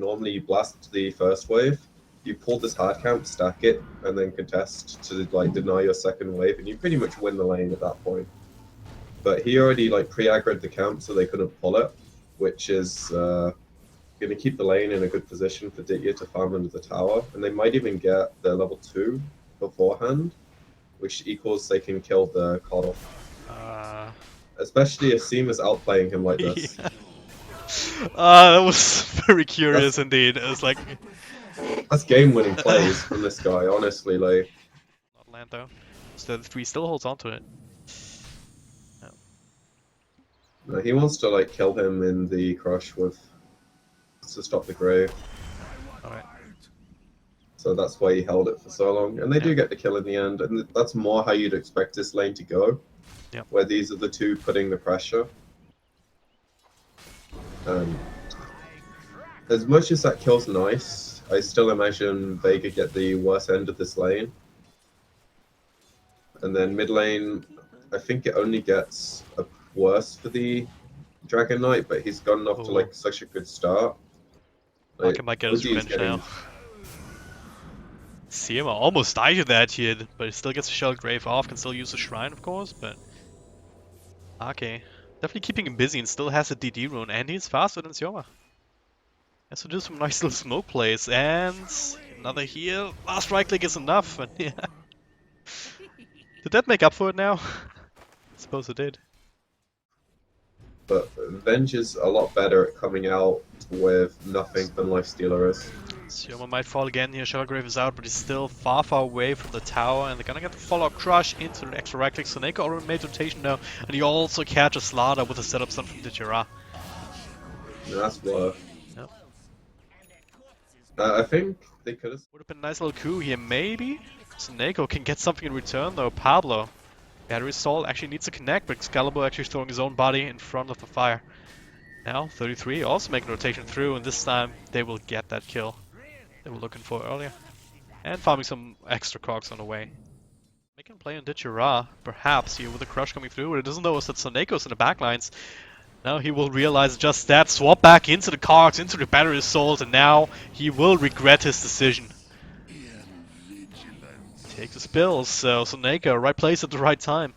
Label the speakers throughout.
Speaker 1: normally you blast the first wave, you pull this hard camp, stack it, and then contest to like deny your second wave, and you pretty much win the lane at that point. But he already like pre-aggroed the camp, so they couldn't pull it, which is going to keep the lane in a good position for Ditya to farm under the tower, and they might even get their level 2 beforehand, which equals they can kill the cutoff. Especially if Seam is outplaying him like this.
Speaker 2: Yeah. That was very curious indeed. It was like...
Speaker 1: That's game-winning plays from this guy, honestly, like...
Speaker 2: Not land though. So the 3 still holds on to it.
Speaker 1: No, he wants to like kill him in the crush with... to stop the grave.
Speaker 2: Alright.
Speaker 1: So that's why he held it for so long. And they do get the kill in the end, and that's more how you'd expect this lane to go.
Speaker 2: Yep.
Speaker 1: Where these are the two putting the pressure. As much as that kill's nice, I still imagine Vega get the worst end of this lane. And then mid lane, I think it only gets worse for the Dragon Knight, but he's gotten off to like such a good start.
Speaker 2: Like, I might get his revenge now. Seema almost died to that hit, but he still gets a Shell Grave off, can still use the Shrine of course, but... Okay. Definitely keeping him busy and still has a DD rune, and he's faster than Sioma. Has to do some nice little smoke plays, and another heal. Last right click is enough, and yeah. Did that make up for it now? I suppose it did.
Speaker 1: But Venge is a lot better at coming out with nothing than Lifestealer is.
Speaker 2: Sioma might fall again here, Shadowgrave is out, but he's still far away from the tower, and they're gonna get the follow-up crush into the extra right click. So Neko already made rotation now, and he also catches Slaughter with a setup stun from Ditira.
Speaker 1: Yeah, that's worth.
Speaker 2: Yep.
Speaker 1: I think they could have...
Speaker 2: Would have been a nice little coup here, maybe? So Neko can get something in return though. Pablo. Battery Assault actually needs to connect, but Excalibur actually throwing his own body in front of the fire. Now, 33 also making rotation through, and this time they will get that kill they were looking for earlier. And farming some extra cogs on the way. Making a play on Ditchira, perhaps here with the crush coming through. What it doesn't know is that Soneko's in the backlines. Now he will realize just that, swap back into the cogs, into the Battery Assault, and now he will regret his decision. Takes the spills, so Soneko, right place at the right time.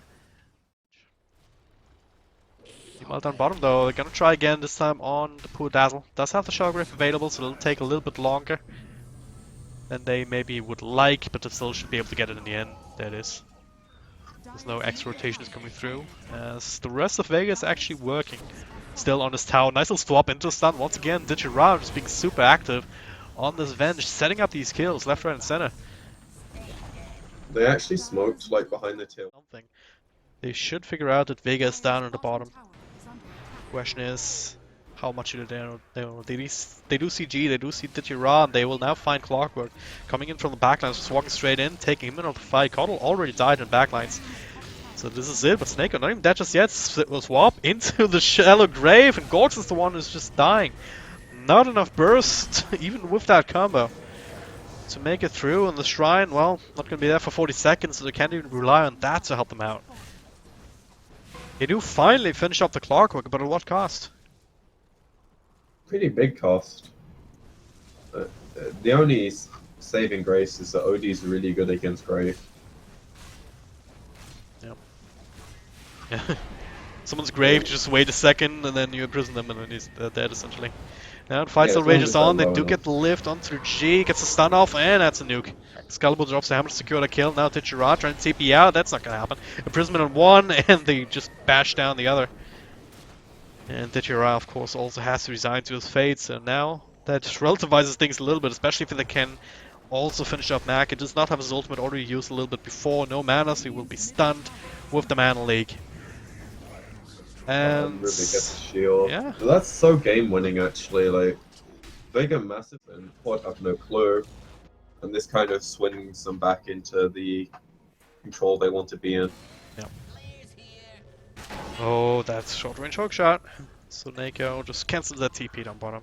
Speaker 2: Well down bottom though, they're gonna try again, this time on the poor Dazzle. Does have the Shell Grave available, so it'll take a little bit longer than they maybe would like, but they still should be able to get it in the end. There it is. There's no X rotations coming through, as the rest of Vega is actually working. Still on this tower, nice little swap into stun once again. Digirao just being super active on this Venge, setting up these kills left, right and center.
Speaker 1: They actually smoked like behind the tail.
Speaker 2: Something. They should figure out that Vega is down at the bottom. Question is, how much do they know? They do CG, they do see Ditira, and they will now find Clockwork coming in from the backlines, just walking straight in, taking him in on the fight. Coddle already died in backlines, so this is it. But Snake not even dead just yet. Will swap into the shallow grave, and Gorge is the one who's just dying. Not enough burst, even with that combo, to make it through. And the shrine, well, not gonna be there for 40 seconds, so they can't even rely on that to help them out. They do finally finish up the Clockwork, but at what cost?
Speaker 1: Pretty big cost. The only saving grace is that OD's really good against Grave.
Speaker 2: Yep. Yeah. Someone's grave, just wait a second, and then you imprison them, and then he's dead essentially. Now the fight still rages on, they do get the lift onto the G, gets a stun off, and that's a nuke. Excalibur drops the hammer to secure the kill, now Ditchira trying to TP out, that's not gonna happen. Imprisonment on one, and they just bash down the other. And Ditchira, of course, also has to resign to his fate, so now that relativizes things a little bit, especially if they can also finish up Mac. It does not have his ultimate already used a little bit before, no mana, so he will be stunned with the Mana League. And
Speaker 1: Ruby gets a shield.
Speaker 2: Yeah.
Speaker 1: So that's so game winning actually, like Vega massive and Horde have no clue. And this kind of swings them back into the control they want to be in.
Speaker 2: Yep. Oh, that's short range hook shot. So Neko just cancels that TP down bottom.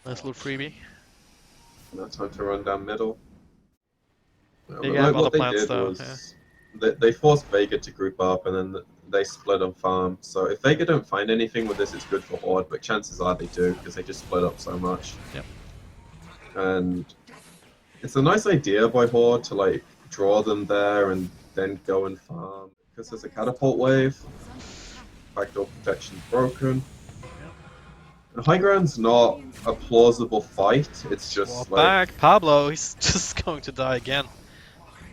Speaker 2: Nice little freebie.
Speaker 1: Now time to run down middle.
Speaker 2: They have other plans though. Yeah.
Speaker 1: they forced Vega to group up, and then they split on farm. So if Vega don't find anything with this, it's good for Horde, but chances are they do, because they just split up so much.
Speaker 2: Yep.
Speaker 1: And it's a nice idea by Horde to like draw them there and then go and farm, because there's a catapult wave. Backdoor protection broken. And high ground's not a plausible fight. It's just like
Speaker 2: back. Pablo, he's just going to die again.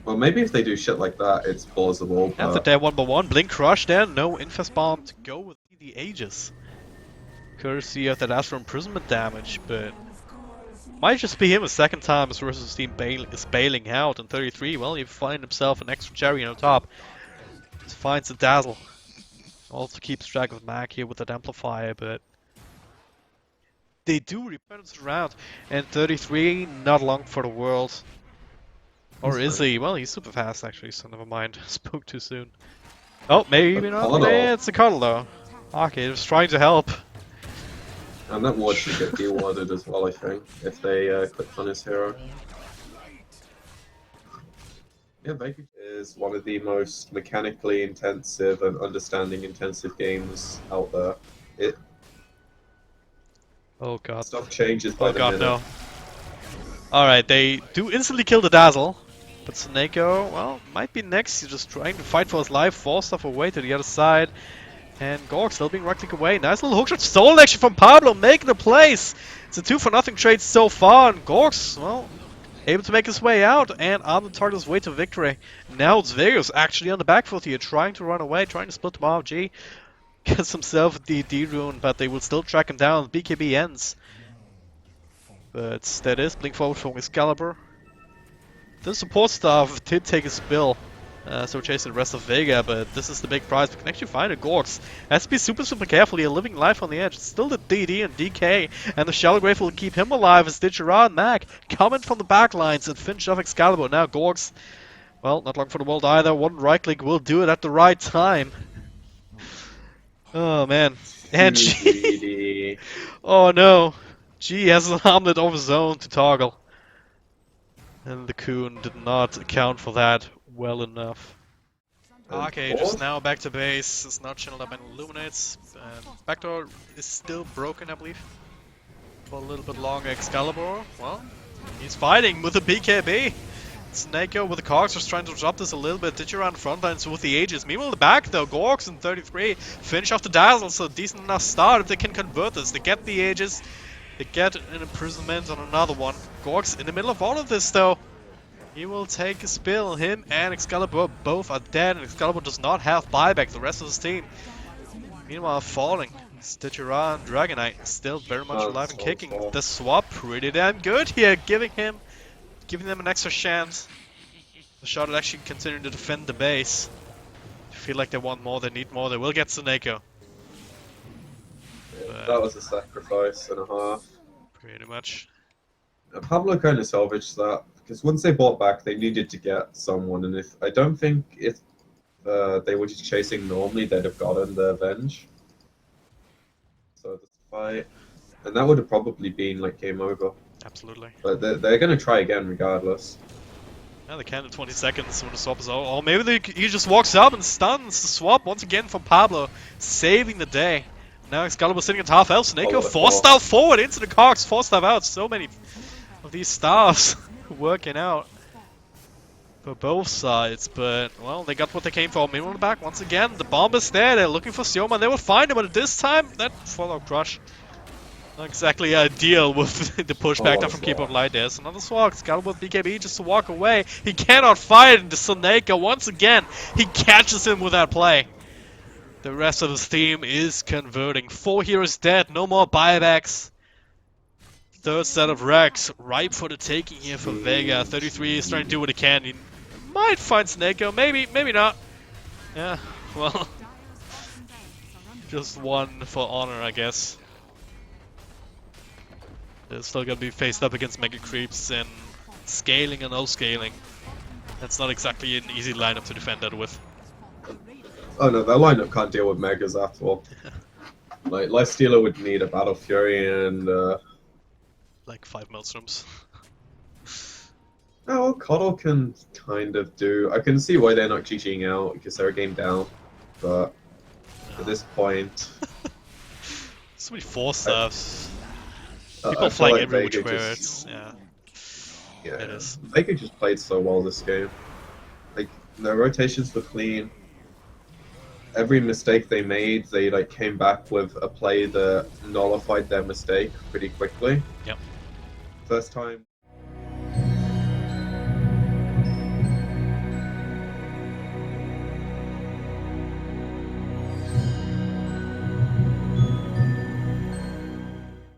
Speaker 1: well, maybe if they do shit like that, it's plausible.
Speaker 2: And the
Speaker 1: But
Speaker 2: dead 1x1. Blink Crush there. No Infest Bomb to go with the Aegis. Courtesy of that Astral Imprisonment damage, but might just be him a second time as versus team is bailing out. And 33, well, he finds himself an extra cherry on top. Just finds the Dazzle. Also keeps track of Mac here with that Amplifier, but they do rebalance around. And 33, not long for the world. Or is he? Well, he's super fast actually, so never mind. Spoke too soon. Oh, maybe not. Yeah, it's a cuddle though. Okay, just trying to help.
Speaker 1: and that ward should get de-warded as well, I think, if they click on his hero. Yeah, Vega is one of the most mechanically intensive and understanding intensive games out there. It
Speaker 2: Oh god.
Speaker 1: stuff changes by
Speaker 2: Oh
Speaker 1: the
Speaker 2: god,
Speaker 1: minute.
Speaker 2: no. Alright, they do instantly kill the Dazzle. But Snako, well, might be next. He's just trying to fight for his life, force stuff away to the other side. And Gorg still being right-click away. Nice little hookshot stolen actually from Pablo, making the place. It's a 2-for-0 trade so far, and Gorg's, well, able to make his way out and on the target's way to victory. Now it's Vegas actually on the back foot here, trying to run away, trying to split the RG. Gets himself a DD rune, but they will still track him down. BKB ends. But that is blink forward from Excalibur. The support staff did take a spill, so chasing the rest of Vega, but this is the big prize. We can actually find a Gorks. Has to be super careful here, living life on the edge. It's still the DD and DK, and the Shallow Grave will keep him alive as Ditchera and Mac coming from the back lines and finish off Excalibur. Now Gorks, well, not long for the world either. One right click will do it at the right time. Oh man. And G. Oh no. G has an armlet of his own to toggle. And the Coon did not account for that well enough. Okay, just now back to base. It's not channeled up and illuminates. Backdoor is still broken, I believe. For a little bit longer. Excalibur, well, he's fighting with the BKB. Snako with the Cogs just trying to drop this a little bit. Ditcher on front lines with the Aegis. Meanwhile, in the back though, Gorks in 33 finish off the Dazzle, so decent enough start if they can convert this. They get the Aegis. They get an imprisonment on another one. Gorks in the middle of all of this though. He will take a spill. Him and Excalibur both are dead, and Excalibur does not have buyback. The rest of his team, meanwhile, falling. Stitchera and Dragonite still very much alive and kicking. The swap pretty damn good here, giving them an extra chance. The Shard actually continuing to defend the base. They feel like they want more, they need more. They will get Suneko.
Speaker 1: That was a sacrifice and a half.
Speaker 2: Pretty much.
Speaker 1: Pablo kind of salvaged that, because once they bought back, they needed to get someone, and I don't think if they were just chasing normally, they'd have gotten the Avenge. So the fight, and that would have probably been like game over.
Speaker 2: Absolutely.
Speaker 1: But they're going to try again regardless.
Speaker 2: Yeah, they can in 20 seconds when the swap is over. Or maybe he just walks up and stuns the swap once again from Pablo, saving the day. Now Excalibur sitting at half health. Snako forced out forward into the Cogs, forced out. So many of these stars working out for both sides, but well, they got what they came for. Meanwhile, in the back once again, the bomb is there. They're looking for Sioma, and they will find him. But this time, that follow crush not exactly ideal with the pushback from Keeper of Light. There's another swag. Excalibur with BKB just to walk away. He cannot fight into Soneka once again. He catches him with that play. The rest of his team is converting. 4 heroes dead, no more buybacks. Third set of wrecks, ripe for the taking here for Vega. 33 is trying to do what he can. He might find Snako, maybe not. Yeah, well, just one for honor, I guess. They're still gonna be faced up against Mega Creeps and scaling and no scaling. That's not exactly an easy lineup to defend that with.
Speaker 1: Oh no, their lineup can't deal with Megas at all. Like, Lifestealer would need a Battle Fury and
Speaker 2: like 5 Maelstroms.
Speaker 1: Oh, Coddle can kind of do. I can see why they're not GGing out because they're a game down, but at this point,
Speaker 2: So many force
Speaker 1: I,
Speaker 2: serves.
Speaker 1: I
Speaker 2: People
Speaker 1: feel
Speaker 2: flying
Speaker 1: like
Speaker 2: every which
Speaker 1: Vega
Speaker 2: way.
Speaker 1: just
Speaker 2: Yeah,
Speaker 1: yeah,
Speaker 2: it is.
Speaker 1: Vega just played so well this game. Like their rotations were clean. Every mistake they made, they like came back with a play that nullified their mistake pretty quickly.
Speaker 2: Yep.
Speaker 1: First time.